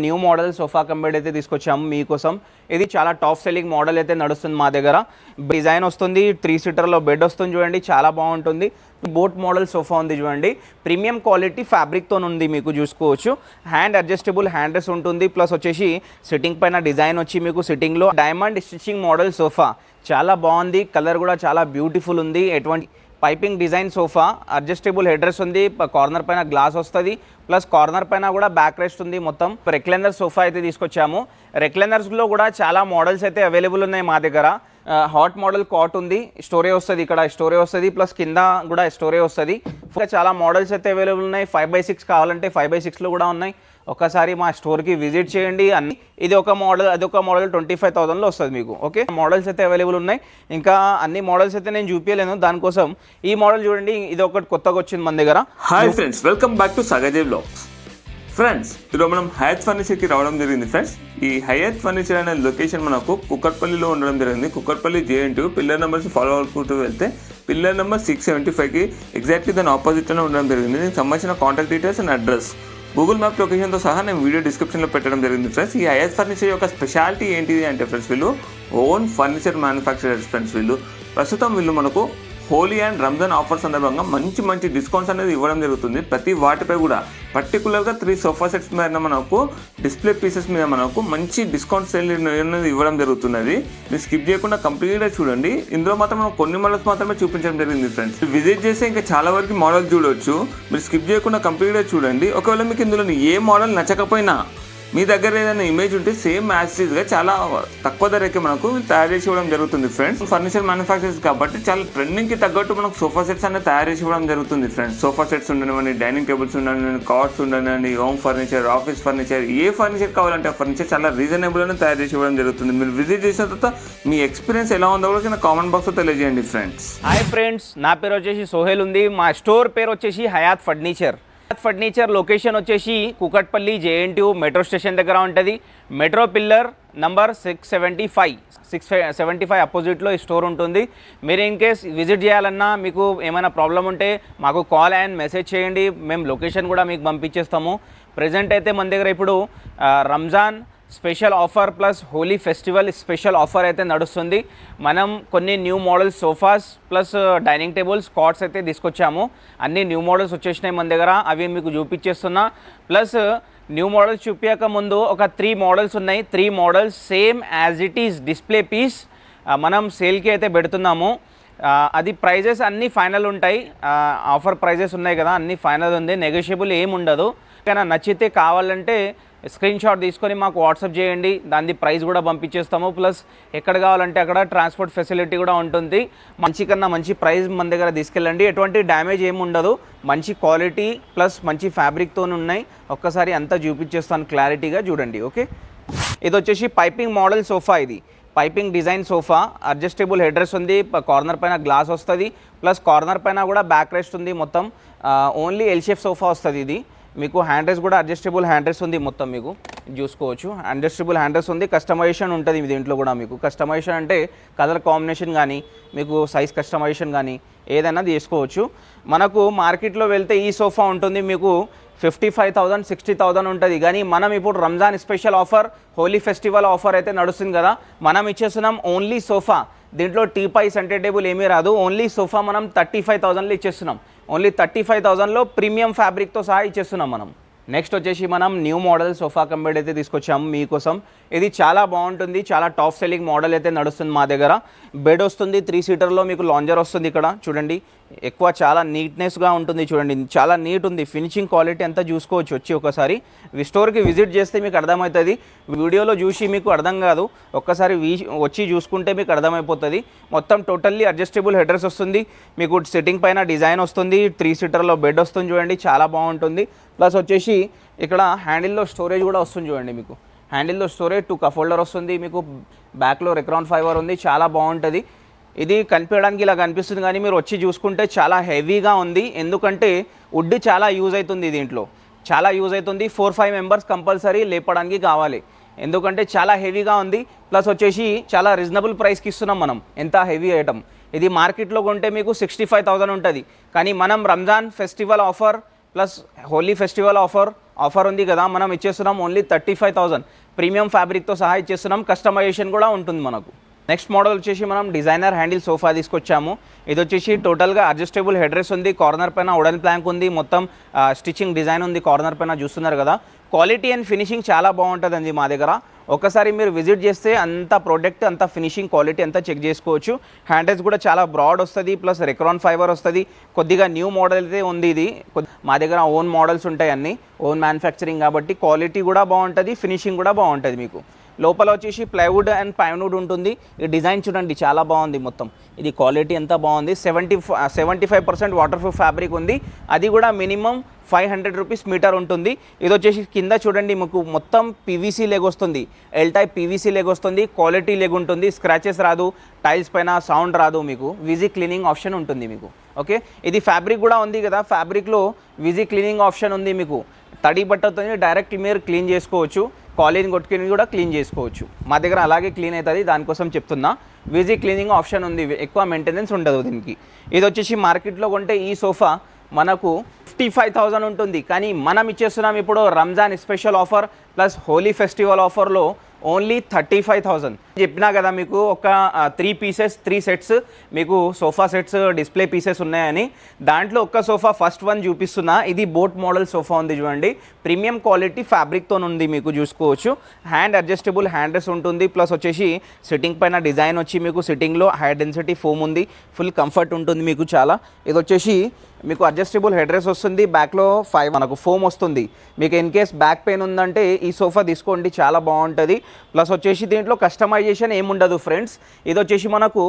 New model sofa cum bed అయితే తీసుకొచ్చాము మీకోసం. ఇది చాలా టాప్ సెల్లింగ్ మోడల్ అయితే నడుస్తుంది మా దగ్గర. డిజైన్ వస్తుంది, 3 సీటర్లో బెడ్ వస్తుంది చూడండి, చాలా బాగుంటుంది. బోట్ మోడల్ సోఫా ఉంది చూడండి, ప్రీమియం క్వాలిటీ ఫ్యాబ్రిక్తో ఉంది, మీకు చూసుకోవచ్చు. హ్యాండ్ అడ్జస్టబుల్ హ్యాండ్ రెస్ట్ ఉంటుంది, ప్లస్ వచ్చేసి సిట్టింగ్ పైన డిజైన్ వచ్చి మీకు సిట్టింగ్లో డైమండ్ స్టిచ్చింగ్ మోడల్ సోఫా చాలా బాగుంది. కలర్ కూడా చాలా బ్యూటిఫుల్ ఉంది. ఎటువంటి piping design sofa, adjustable head rest ఉంది, కార్నర్ పైన గ్లాస్ వస్తుంది, ప్లస్ కార్నర్ పైన కూడా బ్యాక్ రెస్ట్ ఉంది. మొత్తం రెక్లైనర్ సోఫా అయితే తీసుకొచ్చాము. రెక్లైనర్స్లో కూడా చాలా మోడల్స్ అయితే అవైలబుల్ ఉన్నాయి మా దగ్గర. హాట్ మోడల్ కాట్ ఉంది, స్టోరేజ్ వస్తుంది, ఇక్కడ స్టోరేజ్ వస్తుంది, ప్లస్ కింద కూడా స్టోరేజ్ వస్తుంది. ఇంకా చాలా మోడల్స్ అయితే అవైలబుల్ ఉన్నాయి. 5x6 కావాలంటే 5x6లో కూడా ఉన్నాయి. ఒకసారి మా స్టోర్కి విజిట్ చేయండి. అన్ని ఇది ఒక మోడల్, అదొక మోడల్ 25,000లో వస్తుంది మీకు. ఓకే, మోడల్స్ అయితే అవైలబుల్ ఉన్నాయి. ఇంకా అన్ని మోడల్స్ అయితే నేను చూపించలేను, దానికోసం ఈ మోడల్ చూడండి, ఇది ఒకటి కొత్తగా వచ్చింది మన దగ్గర. Hi friends, welcome back to Sagar vlogs. Friends, ఈరోజు మనం హయత్ ఫర్నిచర్కి రావడం జరిగింది. ఫ్రెండ్స్, ఈ హయత్ ఫర్నిచర్ అనే లొకేషన్ మనకు కుక్కట్పల్లిలో ఉండడం జరిగింది. Kukatpally JN2 pillar numbers follow అవుకుంటూ వెళ్తే పిల్లర్ నెంబర్ 675కి ఎగ్జాక్ట్లీ దాని ఆపోజిట్లోనే ఉండడం జరిగింది. దీనికి సంబంధించిన contact details and address Google map లొకేషన్తో సహా నేను వీడియో డిస్క్రిప్షన్లో పెట్టడం జరిగింది. ఫ్రెండ్స్, ఈ హయత్ ఫర్నిచర్ యొక్క స్పెషాలిటీ ఏంటిది అంటే ఫ్రెండ్స్, వీళ్ళు ఓన్ ఫర్నిచర్ మ్యానుఫ్యాక్చరర్స్. ఫ్రెండ్స్, ప్రస్తుతం వీళ్ళు మనకు హోలీ అండ్ రంజాన్ ఆఫర్ సందర్భంగా మంచి డిస్కౌంట్స్ అనేది ఇవ్వడం జరుగుతుంది. ప్రతి వాటిపై కూడా పర్టికులర్గా 3 సోఫా సెట్స్ మీద మనకు డిస్ప్లే పీసెస్ మీద మనకు మంచి డిస్కౌంట్ సేల్ అనేది ఇవ్వడం జరుగుతున్నది. మీరు స్కిప్ చేయకుండా కంప్లీట్గా చూడండి. ఇందులో మాత్రం మనం కొన్ని మోడల్స్ మాత్రమే చూపించడం జరిగింది. ఫ్రెండ్స్, విజిట్ చేస్తే ఇంకా చాలా వరకు మోడల్ చూడవచ్చు. మీరు స్కిప్ చేయకుండా కంప్లీట్గా చూడండి. ఒకవేళ మీకు ఇందులో ఏ మోడల్ నచ్చకపోయినా మీ దగ్గర ఏదైనా ఇమేజ్ ఉంటే సేమ్ యాస్టీస్గా చాలా తక్కువ ధరకే మనకు తయారు చేసి ఇవ్వడం జరుగుతుంది. ఫ్రెండ్స్, ఫర్నిచర్ మ్యానుఫ్యాక్చర్స్ కాబట్టి చాలా ట్రెండింగ్కి తగ్గట్టు మనకు సోఫా సెట్స్ అనేది తయారు చేసి ఇవ్వడం జరుగుతుంది. ఫ్రెండ్స్, సోఫా సెట్స్ ఉండనివ్వండి, డైనింగ్ టేబుల్స్ ఉండనివ్వండి, కార్డ్స్ ఉండనివ్వండి, హోమ్ ఫర్నిచర్, ఆఫీస్ ఫర్నిచర్, ఏ ఫర్నిచర్ కావాలంటే ఆ ఫర్నిచర్ చాలా రీజనబుల్గానే తయారు చేసి ఇవ్వడం జరుగుతుంది. మీరు విజిట్ చేసిన తర్వాత మీ ఎక్స్పీరియన్స్ ఎలా ఉందో కూడా కామెంట్ బాక్స్లో తెలియజేయండి. ఫ్రెండ్స్, హాయ్ ఫ్రెండ్స్, నా పేరు వచ్చేసి సోహెల్ ఉంది. మా స్టోర్ పేరు వచ్చేసి హయాత్ ఫర్నిచర్. ఫర్నిచర్ లొకేషన్ వచ్చేసి కుకట్పల్లి JN2 మెట్రో స్టేషన్ దగ్గర ఉంటుంది. మెట్రో పిల్లర్ నంబర్ 675 అపోజిట్లో ఈ స్టోర్ ఉంటుంది. మీరు ఇన్ కేస్ విజిట్ చేయాలన్నా మీకు ఏమైనా ప్రాబ్లం ఉంటే మాకు కాల్ అండ్ మెసేజ్ చేయండి, మేము లొకేషన్ కూడా మీకు పంపించేస్తాము. ప్రజెంట్ అయితే మన దగ్గర ఇప్పుడు Ramzan special offer plus Holi festival special offer అయితే నడుస్తుంది. మనం కొన్ని new models sofas plus dining tables, cots అయితే తీసుకొచ్చాము. అన్ని న్యూ మోడల్స్ వచ్చేసినాయి మన దగ్గర, అవి మీకు చూపించేస్తున్నా. ప్లస్ న్యూ మోడల్స్ చూపించక ముందు ఒక 3 మోడల్స్ ఉన్నాయి. 3 models same as it is display piece మనం సేల్కి అయితే పెడుతున్నాము. అది ప్రైజెస్ అన్నీ ఫైనల్ ఉంటాయి. ఆఫర్ ప్రైజెస్ ఉన్నాయి కదా, అన్నీ ఫైనల్ ఉంది, నెగోషియబుల్ ఏమి ఉండదు. కానీ నచ్చితే కావాలంటే స్క్రీన్ షాట్ తీసుకొని మాకు వాట్సాప్ చేయండి, దాని ప్రైస్ కూడా పంపించేస్తాము. ప్లస్ ఎక్కడ కావాలంటే అక్కడ ట్రాన్స్పోర్ట్ ఫెసిలిటీ కూడా ఉంటుంది. మంచి కన్నా మంచి ప్రైస్ మన దగ్గర తీసుకెళ్ళండి, ఎటువంటి డ్యామేజ్ ఏమి ఉండదు. మంచి క్వాలిటీ ప్లస్ మంచి ఫ్యాబ్రిక్తో ఉన్నాయి. ఒక్కసారి అంతా చూపించేస్తాను, క్లారిటీగా చూడండి. ఓకే, ఇది వచ్చేసి పైపింగ్ మోడల్ సోఫా. ఇది piping design sofa, adjustable head rest ఉంది, కార్నర్ పైన గ్లాస్ వస్తుంది, ప్లస్ కార్నర్ పైన కూడా బ్యాక్ రెస్ట్ ఉంది. మొత్తం ఓన్లీ ఎల్ షేప్ సోఫా వస్తుంది. ఇది మీకు హ్యాండ్ రెస్ట్ కూడా అడ్జస్టబుల్ హ్యాండ్ రెస్ట్ ఉంది. మొత్తం మీకు చూసుకోవచ్చు, అడ్జస్టబుల్ హ్యాండ్ రెస్ట్ ఉంది. కస్టమైజేషన్ ఉంటుంది దీంట్లో కూడా. మీకు కస్టమైజేషన్ అంటే కలర్ కాంబినేషన్ కానీ, మీకు సైజ్ కస్టమైజేషన్ కానీ ఏదైనా చేసుకోవచ్చు. మనకు మార్కెట్లో వెళ్తే ఈ సోఫా ఉంటుంది మీకు 55,000 60,000 ఉంటుంది. కానీ మనం ఇప్పుడు Ramzan special offer, Holi festival offer అయితే నడుస్తుంది కదా, మనం ఇచ్చేస్తున్నాం ఓన్లీ సోఫా. దీంట్లో టీపై సెంటర్ టేబుల్ ఏమీ రాదు. ఓన్లీ సోఫా మనం 35,000లో ఇచ్చేస్తున్నాం. ఓన్లీ 35,000లో ప్రీమియం ఫ్యాబ్రిక్తో సహా ఇచ్చేస్తున్నాం మనం. నెక్స్ట్ వచ్చేసి మనం new model sofa cum bed అయితే తీసుకొచ్చాము మీకోసం. ఇది చాలా బాగుంటుంది, చాలా టాప్ సెల్లింగ్ మోడల్ అయితే నడుస్తుంది మా దగ్గర. బెడ్ వస్తుంది, 3 సీటర్లో మీకు లాంజర్ వస్తుంది. ఇక్కడ చూడండి, ఎక్కువ చాలా నీట్నెస్గా ఉంటుంది. చూడండి, చాలా నీట్ ఉంది. ఫినిషింగ్ క్వాలిటీ అంతా చూసుకోవచ్చు. వచ్చి ఒకసారి స్టోర్కి విజిట్ చేస్తే మీకు అర్థమవుతుంది. వీడియోలో చూసి మీకు అర్థం కాదు, ఒక్కసారి వచ్చి చూసుకుంటే మీకు అర్థమైపోతుంది. మొత్తం టోటల్లీ అడ్జస్టబుల్ హెడర్స్ వస్తుంది. మీకు సిట్టింగ్ పైన డిజైన్ వస్తుంది. 3 సీటర్లో బెడ్ వస్తుంది. చూడండి, చాలా బాగుంటుంది. ప్లస్ వచ్చేసి ఇక్కడ హ్యాండిల్లో స్టోరేజ్ కూడా వస్తుంది. చూడండి, మీకు హ్యాండిల్లో స్టోరేజ్ 2 కప్ హోల్డర్ వస్తుంది. మీకు బ్యాక్లో రెక్రాన్ ఫైబర్ ఉంది, చాలా బాగుంటుంది. ఇది కనిపించడానికి ఇలా కనిపిస్తుంది, కానీ మీరు వచ్చి చూసుకుంటే చాలా హెవీగా ఉంది. ఎందుకంటే వుడ్ చాలా యూజ్ అవుతుంది, దీంట్లో చాలా యూజ్ అవుతుంది. 4-5 మెంబర్స్ కంపల్సరీ లేపడానికి కావాలి, ఎందుకంటే చాలా హెవీగా ఉంది. ప్లస్ వచ్చేసి చాలా రీజనబుల్ ప్రైస్కి ఇస్తున్నాం మనం. ఎంత హెవీ ఐటమ్ ఇది మార్కెట్లో కొంటే మీకు 65,000 ఉంటుంది. కానీ మనం Ramzan festival offer plus Holi festival offer ఉంది కదా, మనం ఇచ్చేస్తున్నాం ఓన్లీ 35,000 ప్రీమియం ఫ్యాబ్రిక్తో సహా ఇచ్చేస్తున్నాం. కస్టమైజేషన్ కూడా ఉంటుంది మనకు. నెక్స్ట్ మోడల్ వచ్చేసి మనం డిజైనర్ హ్యాండిల్ సోఫా తీసుకొచ్చాము. ఇది వచ్చేసి టోటల్గా అడ్జస్టబుల్ హెడ్ రెస్ట్ ఉంది, కార్నర్ పైన వుడెన్ ప్లాంక్ ఉంది, మొత్తం స్టిచ్చింగ్ డిజైన్ ఉంది కార్నర్ పైన చూస్తున్నారు కదా. క్వాలిటీ అండ్ ఫినిషింగ్ చాలా బాగుంటుందండి మా దగ్గర. ఒకసారి మీరు విజిట్ చేస్తే అంత ప్రోడక్ట్ అంత ఫినిషింగ్ క్వాలిటీ అంతా చెక్ చేసుకోవచ్చు. హ్యాండిల్స్ కూడా చాలా బ్రాడ్ వస్తుంది, ప్లస్ రెక్రాన్ ఫైబర్ వస్తుంది. కొద్దిగా న్యూ మోడల్ అయితే ఉంది ఇది. మా దగ్గర ఓన్ మోడల్స్ ఉంటాయి, అన్నీ ఓన్ మ్యానుఫ్యాక్చరింగ్ కాబట్టి క్వాలిటీ కూడా బాగుంటుంది, ఫినిషింగ్ కూడా బాగుంటుంది. మీకు లోపల వచ్చేసి ప్లైవుడ్ అండ్ పైన్వుడ్ ఉంటుంది. ఈ డిజైన్ చూడండి చాలా బాగుంది, మొత్తం ఇది క్వాలిటీ ఎంత బాగుంది. 75% వాటర్ ప్రూఫ్ ఫ్యాబ్రిక్ ఉంది, అది కూడా మినిమం 500 రూపీస్ మీటర్ ఉంటుంది. ఇది వచ్చేసి కింద చూడండి మీకు మొత్తం పీవీసీ లెగ్ వస్తుంది, ఎల్ టైప్ పీవీసీ లెగ్ వస్తుంది, క్వాలిటీ లెగ్ ఉంటుంది, స్క్రాచెస్ రాదు, టైల్స్ పైన సౌండ్ రాదు, మీకు విజీ క్లీనింగ్ ఆప్షన్ ఉంటుంది మీకు. ఓకే, ఇది ఫ్యాబ్రిక్ కూడా ఉంది కదా, ఫ్యాబ్రిక్లో విజీ క్లీనింగ్ ఆప్షన్ ఉంది మీకు. తడి బట్టతో డైరెక్ట్ మీరు క్లీన్ చేసుకోవచ్చు, కాలిన్ కొట్టుకుని కూడా క్లీన్ చేసుకోవచ్చు. మా దగ్గర అలాగే క్లీన్ అవుతుంది, దానికోసం చెప్తున్నా. విజీ క్లీనింగ్ ఆప్షన్ ఉంది, ఎక్కువ మెయింటెనెన్స్ ఉండదు దీనికి. ఇది వచ్చేసి మార్కెట్లో కొంటే ఈ సోఫా మనకు 55,000 ఉంటుంది, కానీ మనం ఇచ్చేస్తున్నాం ఇప్పుడు Ramzan special offer plus Holi festival ఆఫర్లో ఓన్లీ 35,000. చెప్పినా కదా మీకు ఒక 3 సెట్స్ మీకు సోఫా సెట్స్ డిస్ప్లే పీసెస్ ఉన్నాయని. దాంట్లో ఒక్క సోఫా ఫస్ట్ వన్ చూపిస్తున్నా. ఇది బోట్ మోడల్ సోఫా ఉంది చూడండి, ప్రీమియం క్వాలిటీ ఫ్యాబ్రిక్తో ఉంది మీకు, చూసుకోవచ్చు. హ్యాండ్ అడ్జస్టబుల్ హ్యాండ్ రెస్ట్ ఉంటుంది, ప్లస్ వచ్చేసి సిట్టింగ్ పైన డిజైన్ వచ్చి మీకు సిట్టింగ్లో హై డెన్సిటీ ఫోమ్ ఉంది, ఫుల్ కంఫర్ట్ ఉంటుంది మీకు చాలా. ఇది వచ్చేసి మీకు అడ్జస్టబుల్ హెడ్ రెస్ట్ వస్తుంది, బ్యాక్లో 5 మనకు ఫోమ్ వస్తుంది. మీకు ఇన్ కేస్ బ్యాక్ పెయిన్ ఉందంటే ఈ సోఫా తీసుకోండి, చాలా బాగుంటుంది. ప్లస్ వచ్చేసి దీంట్లో కస్టమైజేషన్ ఏముండదు ఫ్రెండ్స్. ఇది వచ్చేసి మనకు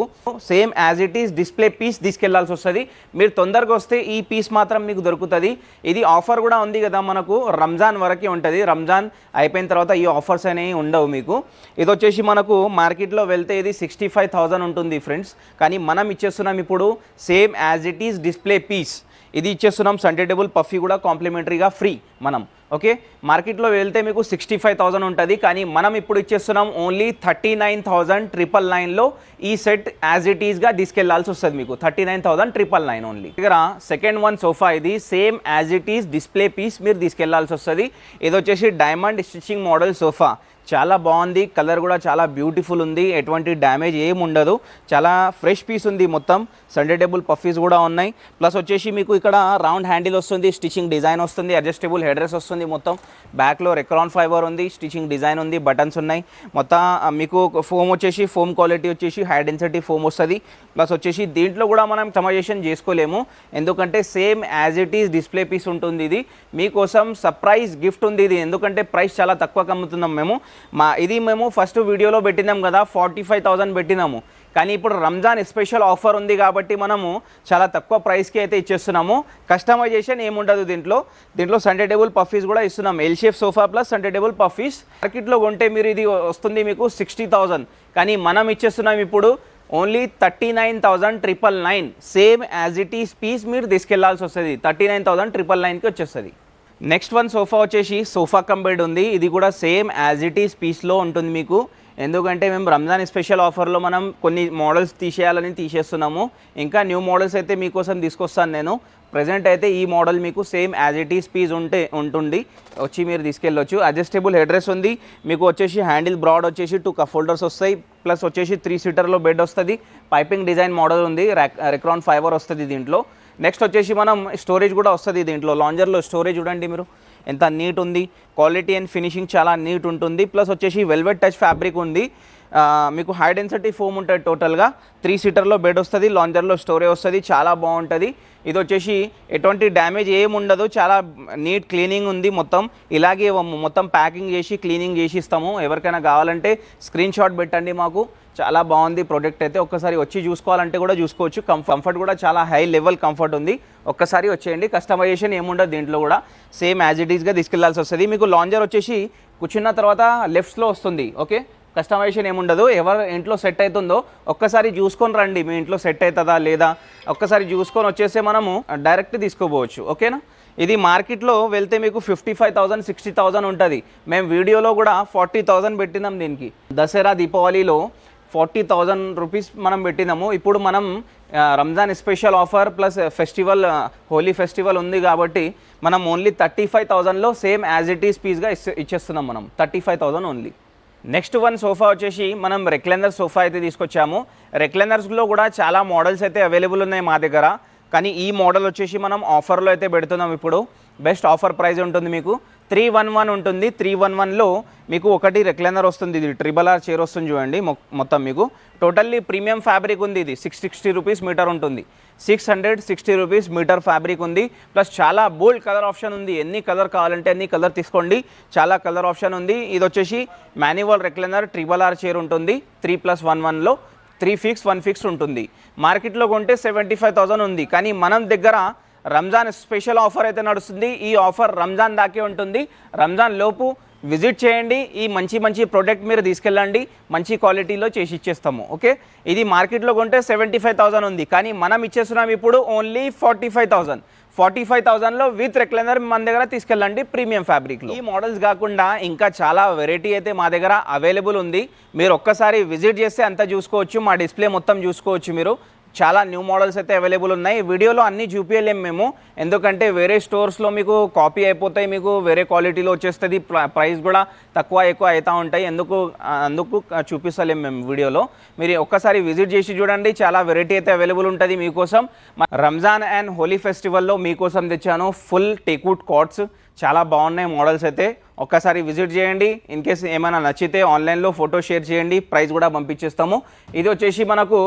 same as it is display piece తీసుకెళ్లాల్సి వస్తుంది. మీరు తొందరగా వస్తే ఈ పీస్ మాత్రం మీకు దొరుకుతుంది. ఇది ఆఫర్ కూడా ఉంది కదా మనకు, రంజాన్ వరకే ఉంటుంది. రంజాన్ అయిపోయిన తర్వాత ఈ ఆఫర్స్ అనేవి ఉండవు మీకు. ఇది వచ్చేసి మనకు మార్కెట్లో వెళ్తే ఇది 65,000 ఉంటుంది ఫ్రెండ్స్, కానీ మనం ఇచ్చేస్తున్నాం ఇప్పుడు same as it is display piece. ఇది ఇచ్చేస్తున్నాం, సండే టేబుల్ పఫీ కూడా కాంప్లిమెంటరీగా ఫ్రీ మనం. ఓకే, మార్కెట్లో వెళ్తే మీకు 65,000 ఉంటుంది, కానీ మనం ఇప్పుడు ఇచ్చేస్తున్నాం ఓన్లీ 39,999లో ఈ సెట్ యాజ్ ఇట్ ఈస్గా తీసుకెళ్లాల్సి వస్తుంది మీకు. 39,999 ఓన్లీ. దగ్గర సెకండ్ వన్ సోఫా, ఇది same as it is display piece మీరు తీసుకెళ్లాల్సి వస్తుంది. ఇది వచ్చేసి డైమండ్ స్టిచ్చింగ్ మోడల్ సోఫా, చాలా బాగుంది, కలర్ కూడా చాలా బ్యూటిఫుల్ ఉంది, ఎటువంటి డ్యామేజ్ ఏమి ఉండదు, చాలా ఫ్రెష్ పీస్ ఉంది. మొత్తం సండే టేబుల్ పఫీస్ కూడా ఉన్నాయి. ప్లస్ వచ్చేసి మీకు ఇక్కడ రౌండ్ హ్యాండిల్ వస్తుంది, స్టిచ్చింగ్ డిజైన్ వస్తుంది, అడ్జస్టబుల్ హెడ్ రెస్ట్ వస్తుంది, మొత్తం బ్యాక్లో రెక్రాన్ ఫైబర్ ఉంది, స్టిచ్చింగ్ డిజైన్ ఉంది, బటన్స్ ఉన్నాయి. మొత్తం మీకు ఫోమ్ వచ్చేసి ఫోమ్ క్వాలిటీ వచ్చేసి హై డెన్సిటీ ఫోమ్ వస్తుంది. ప్లస్ వచ్చేసి దీంట్లో కూడా మనం కస్టమైజేషన్ చేసుకోలేము, ఎందుకంటే same as it is display piece ఉంటుంది. ఇది మీకోసం సర్ప్రైజ్ గిఫ్ట్ ఉంది ఇది, ఎందుకంటే ప్రైస్ చాలా తక్కువకి అమ్ముతున్నాం మేము. ఇది మేము ఫస్ట్ వీడియోలో పెట్టినాం కదా, 45,000 పెట్టినాము, కానీ ఇప్పుడు రంజాన్ స్పెషల్ ఆఫర్ ఉంది కాబట్టి మనము చాలా తక్కువ ప్రైస్కి అయితే ఇచ్చేస్తున్నాము. కస్టమైజేషన్ ఏముండదు దీంట్లో సండే టేబుల్ పఫీస్ కూడా ఇస్తున్నాం, L shape sofa plus Sunday table puffies. మార్కెట్లో కొంటే మీరు ఇది వస్తుంది మీకు 60,000, కానీ మనం ఇచ్చేస్తున్నాం ఇప్పుడు only 39,999. Same as it is piece మీరు తీసుకెళ్లాల్సి వస్తుంది, 39,999కి వచ్చేస్తుంది. నెక్స్ట్ వన్ సోఫా వచ్చేసి సోఫా కమ్ బెడ్ ఉంది, ఇది కూడా సేమ్ యాజ్ ఇట్ ఈస్ పీస్లో ఉంటుంది మీకు. ఎందుకంటే మేము రంజాన్ స్పెషల్ ఆఫర్లో మనం కొన్ని మోడల్స్ తీసేస్తున్నాము, ఇంకా న్యూ మోడల్స్ అయితే మీకోసం తీసుకొస్తాను నేను. ప్రజెంట్ అయితే ఈ మోడల్ మీకు same as it is piece ఉంటుంది, వచ్చి మీరు తీసుకెళ్ళొచ్చు. అడ్జస్టబుల్ హెడ్ రెస్ట్ ఉంది మీకు, వచ్చేసి హ్యాండిల్ బ్రాడ్ వచ్చేసి 2 కప్ హోల్డర్స్ వస్తాయి, ప్లస్ వచ్చేసి 3 సీటర్లో బెడ్ వస్తుంది, పైపింగ్ డిజైన్ మోడల్ ఉంది, రెక్రాన్ ఫైబర్ వస్తుంది దీంట్లో. నెక్స్ట్ వచ్చేసి మనం స్టోరేజ్ కూడా వస్తుంది దీంట్లో. లాంజర్లో స్టోరేజ్ చూడండి మీరు ఎంత నీట్ ఉంది, క్వాలిటీ అండ్ ఫినిషింగ్ చాలా నీట్ ఉంటుంది. ప్లస్ వచ్చేసి వెల్వెట్ టచ్ ఫ్యాబ్రిక్ ఉంది, మీకు హై డెన్సిటీ ఫోమ్ ఉంటుంది. టోటల్గా 3 సీటర్లో బెడ్ వస్తుంది, లాంజర్లో స్టోరేజ్ వస్తుంది, చాలా బాగుంటుంది. ఇది వచ్చేసి ఎటువంటి డ్యామేజ్ ఏమి ఉండదు, చాలా నీట్ క్లీనింగ్ ఉంది. మొత్తం ఇలాగే మొత్తం ప్యాకింగ్ చేసి క్లీనింగ్ చేసి ఇస్తాము. ఎవరికైనా కావాలంటే స్క్రీన్ షాట్ పెట్టండి మాకు. చాలా బాగుంది ప్రోడక్ట్ అయితే, ఒక్కసారి వచ్చి చూసుకోవాలంటే కూడా చూసుకోవచ్చు. కంఫర్ట్ కూడా చాలా హై లెవెల్ కంఫర్ట్ ఉంది, ఒక్కసారి వచ్చేయండి. కస్టమైజేషన్ ఏముండదు దీంట్లో కూడా, సేమ్ యాజ్ ఇట్ ఈస్గా తీసుకెళ్లాల్సి వస్తుంది. మీకు లాంజర్ వచ్చేసి కూర్చున్న తర్వాత లెఫ్ట్స్లో వస్తుంది. ఓకే, కస్టమైజేషన్ ఏముండదు. ఎవరు ఇంట్లో సెట్ అవుతుందో ఒక్కసారి చూసుకొని రండి, మీ ఇంట్లో సెట్ అవుతుందా లేదా ఒక్కసారి చూసుకొని వచ్చేస్తే మనము డైరెక్ట్ తీసుకోపోవచ్చు. ఓకేనా, ఇది మార్కెట్లో వెళ్తే మీకు 55,000 60,000 ఉంటుంది. మేము వీడియోలో కూడా 40,000 పెట్టినాం దీనికి. దసరా దీపావళిలో 40,000 రూపీస్ మనం పెట్టినాము. ఇప్పుడు మనం Ramzan special offer plus festival Holi festival ఉంది కాబట్టి మనం ఓన్లీ 35,000లో సేమ్ యాజ్ ఇట్ ఈస్ పీస్గా ఇచ్చేస్తున్నాం మనం. 35,000 ఓన్లీ. నెక్స్ట్ వన్ సోఫా వచ్చేసి మనం రెక్లైనర్ సోఫా అయితే తీసుకొచ్చాము. రెక్లైనర్స్లో కూడా చాలా మోడల్స్ అయితే అవైలబుల్ ఉన్నాయి మా దగ్గర. కానీ ఈ మోడల్ వచ్చేసి మనం ఆఫర్లో అయితే పెడుతున్నాం. ఇప్పుడు బెస్ట్ ఆఫర్ ప్రైస్ ఉంటుంది మీకు 311 ఉంటుంది. 311లో మీకు ఒకటి రెక్లైనర్ వస్తుంది. ఇది RRR చైర్ వస్తుంది చూడండి. మొత్తం మీకు టోటల్లీ ప్రీమియం ఫ్యాబ్రిక్ ఉంది. ఇది 660 రూపీస్ మీటర్ ఉంటుంది. 660 రూపీస్ మీటర్ ఫ్యాబ్రిక్ ఉంది. ప్లస్ చాలా బోల్డ్ కలర్ ఆప్షన్ ఉంది. ఎన్ని కలర్ కావాలంటే అన్ని కలర్ తీసుకోండి. చాలా కలర్ ఆప్షన్ ఉంది. ఇది వచ్చేసి మాన్యువల్ రెక్లైనర్ RRR చైర్ ఉంటుంది. 3+1 3 ఫిక్స్ 1 ఫిక్స్ ఉంటుంది. మార్కెట్లో కొంటే 75,000 ఉంది. కానీ మనం దగ్గర రంజాన్ స్పెషల్ ఆఫర్ అయితే నడుస్తుంది. ఈ ఆఫర్ రంజాన్ దాకే ఉంటుంది. రంజాన్ లోపు విజిట్ చేయండి. ఈ మంచి ప్రోడక్ట్ మీరు తీసుకెళ్ళండి. మంచి క్వాలిటీలో చేసి ఇచ్చేస్తాము. ఓకే, ఇది మార్కెట్లో కొంటే 75,000 ఉంది. కానీ మనం ఇచ్చేస్తున్నాం ఇప్పుడు ఓన్లీ 45,000లో విత్ రెక్లైనర్ మన దగ్గర తీసుకెళ్ళండి ప్రీమియం ఫ్యాబ్రిక్లో. ఈ మోడల్స్ కాకుండా ఇంకా చాలా వెరైటీ అయితే మా దగ్గర అవైలబుల్ ఉంది. మీరు ఒక్కసారి విజిట్ చేస్తే అంతా చూసుకోవచ్చు. మా డిస్ప్లే మొత్తం చూసుకోవచ్చు మీరు. చాలా న్యూ మోడల్స్ అయితే అవైలబుల్ ఉన్నాయి. వీడియోలో అన్నీ చూపించలేము మేము, ఎందుకంటే వేరే స్టోర్స్లో మీకు కాపీ అయిపోతాయి. మీకు వేరే క్వాలిటీలో వచ్చేస్తుంది. ప్రైస్ కూడా తక్కువ ఎక్కువ అవుతూ ఉంటాయి. అందుకు చూపిస్తలేము మేము వీడియోలో. మీరు ఒక్కసారి విజిట్ చేసి చూడండి. చాలా వెరైటీ అయితే అవైలబుల్ ఉంటుంది మీకోసం. రంజాన్ అండ్ హోలీ ఫెస్టివల్లో మీకోసం తెచ్చాను ఫుల్ టేక్వుడ్ కాట్స్. చాలా బాగున్నాయి మోడల్స్ అయితే. ఒక్కసారి విజిట్ చేయండి. ఇన్ కేస్ ఏమైనా నచ్చితే ఆన్లైన్లో ఫోటో షేర్ చేయండి. ప్రైస్ కూడా పంపించేస్తాము. ఇది వచ్చేసి మనకు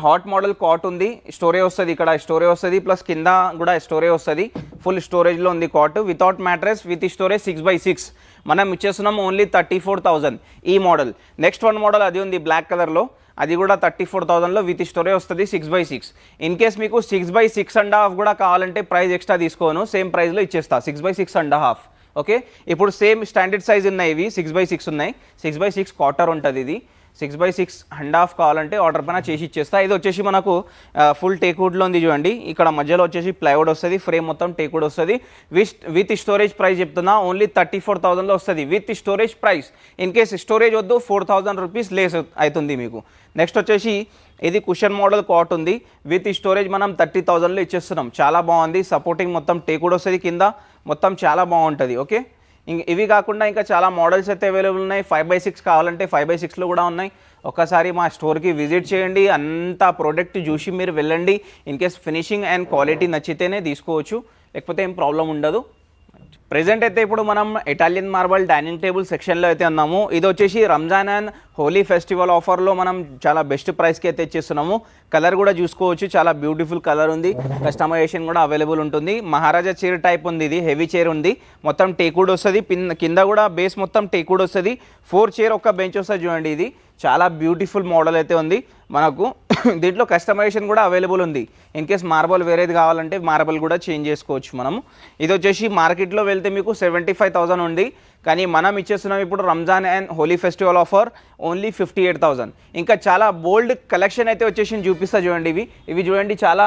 హాట్ మోడల్ కాట్ ఉంది. స్టోరేజ్ వస్తుంది. ఇక్కడ స్టోరేజ్ వస్తుంది. ప్లస్ కింద కూడా స్టోరేజ్ వస్తుంది. ఫుల్ స్టోరేజ్లో ఉంది cot. Without mattress with storage 6x6 మనం ఇచ్చేస్తున్నాం ఓన్లీ 34,000 ఈ మోడల్. నెక్స్ట్ వన్ మోడల్ అది ఉంది బ్లాక్ కలర్లో. అది కూడా 34,000లో విత్ స్టోరేజ్ వస్తుంది 6x6. ఇన్ కేస్ మీకు 6x6.5 కూడా కావాలంటే ప్రైస్ ఎక్స్ట్రా తీసుకోను. సేమ్ ప్రైస్లో ఇచ్చేస్తా 6x6.5. ఓకే, ఇప్పుడు సేమ్ స్టాండర్డ్ సైజ్ ఉన్నాయి. ఇవి 6x6 ఉన్నాయి. 6x6 క్వార్టర్ ఉంటుంది. ఇది 6x6.5 కావాలంటే ఆర్డర్ పైన చేసి ఇచ్చేస్తా. ఇది వచ్చేసి మనకు ఫుల్ టేక్వుడ్లో ఉంది చూడండి. ఇక్కడ మధ్యలో వచ్చేసి ప్లైవుడ్ వస్తుంది. ఫ్రేమ్ మొత్తం టేక్వుడ్ వస్తుంది. విత్ స్టోరేజ్ ప్రైస్ చెప్తున్నా ఓన్లీ 34,000లో వస్తుంది with storage price. In case storage వద్దు 4,000 రూపీస్ లేస్ అవుతుంది మీకు. నెక్స్ట్ వచ్చేసి ఇది కుషన్ మోడల్ కాట్ ఉంది. విత్ స్టోరేజ్ మనం 30,000లో ఇచ్చేస్తున్నాం. చాలా బాగుంది. సపోర్టింగ్ మొత్తం టేక్వుడ్ వస్తుంది. కింద మొత్తం చాలా బాగుంటుంది. ఓకే, ఇవి కాకుండా ఇంకా చాలా మోడల్స్ అయితే అవైలబుల్ ఉన్నాయి. 5x6 కావాలంటే 5x6లో కూడా ఉన్నాయి. ఒకసారి మా స్టోర్కి విజిట్ చేయండి. అంతా ప్రోడక్ట్ చూసి మీరు వెళ్ళండి. In case finishing and quality నచ్చితేనే తీసుకోవచ్చు, లేకపోతే ఏం ప్రాబ్లం ఉండదు. ప్రెజెంట్ అయితే ఇప్పుడు మనం ఇటాలియన్ మార్బల్ డైనింగ్ టేబుల్ సెక్షన్లో అయితే ఉన్నాము. ఇది వచ్చేసి రంజాన్ అండ్ హోలీ ఫెస్టివల్ ఆఫర్లో మనం చాలా బెస్ట్ ప్రైస్కి అయితే ఇచ్చేస్తున్నాము. కలర్ కూడా చూసుకోవచ్చు. చాలా బ్యూటిఫుల్ కలర్ ఉంది. కస్టమైజేషన్ కూడా అవైలబుల్ ఉంటుంది. మహారాజా చైర్ టైప్ ఉంది. ఇది హెవీ చైర్ ఉంది. మొత్తం టేక్వుడ్ వస్తుంది. కింద కూడా బేస్ మొత్తం టేక్వుడ్ వస్తుంది. 4 చైర్ ఒక బెంచ్ వస్తుంది చూడండి. ఇది చాలా బ్యూటిఫుల్ మోడల్ అయితే ఉంది మనకు. దీంట్లో కస్టమైజేషన్ కూడా అవైలబుల్ ఉంది. ఇన్ కేస్ మార్బల్ వేరేది కావాలంటే మార్బల్ కూడా చేంజ్ చేసుకోవచ్చు మనము. ఇది వచ్చేసి మార్కెట్లో వెళ్తే మీకు 75,000 ఉంది. కానీ మనం ఇచ్చేస్తున్నాం ఇప్పుడు Ramzan and Holi festival offer only 58,000. ఇంకా చాలా బోల్డ్ కలెక్షన్ అయితే వచ్చేసి చూపిస్తా చూడండి. ఇవి చూడండి. చాలా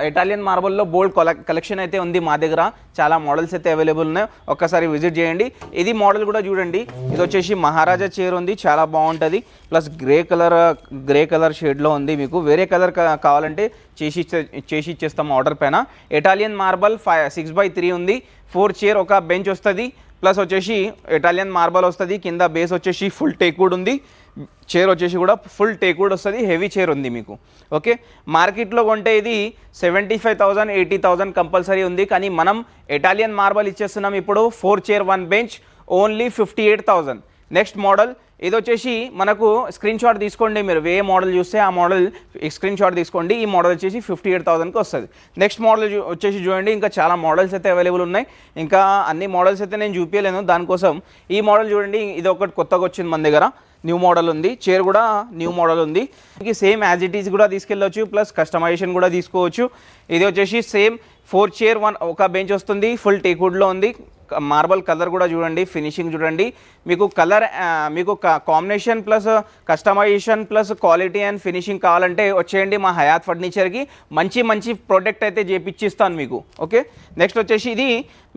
ఇటాలియన్ మార్బల్లో బోల్డ్ కలెక్షన్ అయితే ఉంది మా దగ్గర. చాలా మోడల్స్ అయితే అవైలబుల్ ఉన్నాయి. ఒక్కసారి విజిట్ చేయండి. ఇది మోడల్ కూడా చూడండి. ఇది వచ్చేసి మహారాజా చైర్ ఉంది. చాలా బాగుంటుంది. ప్లస్ గ్రే కలర్ షేడ్లో ఉంది. మీకు వేరే కలర్ కావాలంటే చేసి ఇచ్చేస్తాం ఆర్డర్ పైన. ఇటాలియన్ మార్బల్ 6x3 ఉంది. 4 చైర్ ఒక బెంచ్ వస్తుంది. ప్లస్ వచ్చేసి ఇటాలియన్ మార్బల్ వస్తుంది. కింద బేస్ వచ్చేసి ఫుల్ టేక్వుడ్ ఉంది. చైర్ వచ్చేసి కూడా ఫుల్ టేక్వుడ్ వస్తుంది. హెవీ చైర్ ఉంది మీకు. ఓకే, మార్కెట్లో కొంటే ఇది 75,000 80,000 కంపల్సరీ ఉంది. కానీ మనం ఇటాలియన్ మార్బల్ ఇచ్చేస్తున్నాం ఇప్పుడు 4 chair 1 bench only 58,000. Next model ఇది వచ్చేసి మనకు స్క్రీన్ షాట్ తీసుకోండి. మీరు ఏ మోడల్ చూస్తే ఆ మోడల్ స్క్రీన్ షాట్ తీసుకోండి. ఈ మోడల్ వచ్చేసి 58,000కి వస్తుంది. నెక్స్ట్ మోడల్ వచ్చేసి చూడండి. ఇంకా చాలా మోడల్స్ అయితే అవైలబుల్ ఉన్నాయి. ఇంకా అన్ని మోడల్స్ అయితే నేను చూపించలేను. దానికోసం ఈ మోడల్ చూడండి. ఇది ఒకటి కొత్తగా వచ్చింది మన దగ్గర. న్యూ మోడల్ ఉంది. చైర్ కూడా న్యూ మోడల్ ఉంది. ఇది సేమ్ యాజ్ ఇట్ ఈస్ కూడా తీసుకెళ్ళవచ్చు. ప్లస్ కస్టమైజేషన్ కూడా తీసుకోవచ్చు. ఇది వచ్చేసి సేమ్ 4 చైర్ 1 ఒక బెంచ్ వస్తుంది. ఫుల్ టేక్వుడ్లో ఉంది. మార్బల్ కలర్ కూడా చూడండి, ఫినిషింగ్ చూడండి. మీకు కలర్ మీకు combination plus customisation plus quality and finishing కావాలంటే వచ్చేయండి మా హయాత్ ఫర్నిచర్కి. మంచి ప్రోడక్ట్ అయితే చేపిచ్చిస్తాను మీకు. ఓకే, నెక్స్ట్ వచ్చేసి ఇది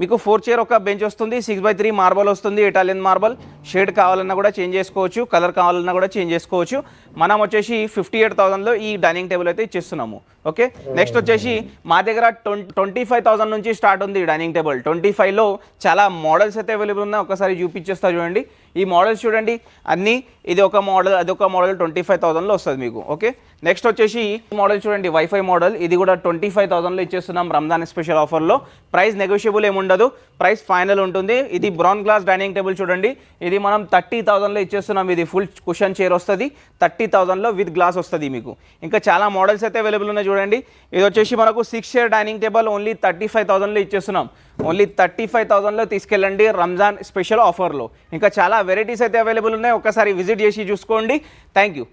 మీకు 4 చైర్ ఒక బెంచ్ వస్తుంది, 6x3 మార్బల్ వస్తుంది, ఇటాలియన్ మార్బల్. షేడ్ కావాలన్నా కూడా చేంజ్ చేసుకోవచ్చు, కలర్ కావాలన్నా కూడా చేంజ్ చేసుకోవచ్చు. మనం వచ్చేసి 58,000లో ఈ డైనింగ్ టేబుల్ అయితే ఇచ్చేస్తున్నాము. ఓకే, నెక్స్ట్ వచ్చేసి మా దగ్గర 25,000 నుంచి స్టార్ట్ ఉంది డైనింగ్ టేబుల్. 25లో చాలా మోడల్స్ అయితే అవైలబుల్ ఉన్నాయి. ఒకసారి చూపించేస్తా చూడండి. ఈ మోడల్స్ చూడండి అన్నీ, ఇది ఒక మోడల్ అదొక మోడల్ 25,000లో వస్తుంది మీకు. ఓకే, నెక్స్ట్ వచ్చేసి మోడల్ చూడండి, వైఫై మోడల్. ఇది కూడా 25,000లో ఇచ్చేస్తున్నాం రంజాన్ స్పెషల్ ఆఫర్లో. ప్రైస్ నెగోషియబుల్ ఏముండదు, ప్రైస్ ఫైనల్ ఉంటుంది. ఇది బ్రౌన్ గ్లాస్ డైనింగ్ టేబుల్ చూడండి, ఇది మనం 30,000లో ఇచ్చేస్తున్నాం. ఇది ఫుల్ కుషన్ చైర్ వస్తుంది, 30,000లో విత్ గ్లాస్ వస్తుంది మీకు. ఇంకా చాలా మోడల్స్ అయితే అవైలబుల్ ఉన్నాయి చూడండి. ఇది వచ్చేసి మనకు 6 చైర్ డైనింగ్ టేబుల్ ఓన్లీ 35,000లో ఇచ్చేస్తున్నాం. ఓన్లీ 35,000లో తీసుకెళ్ళండి రంజాన్ స్పెషల్ ఆఫర్లో. ఇంకా చాలా వెరైటీస్ అయితే అవైలబుల్ ఉన్నాయి, ఒకసారి విజిట్ చేసి చూసుకోండి. Thank you.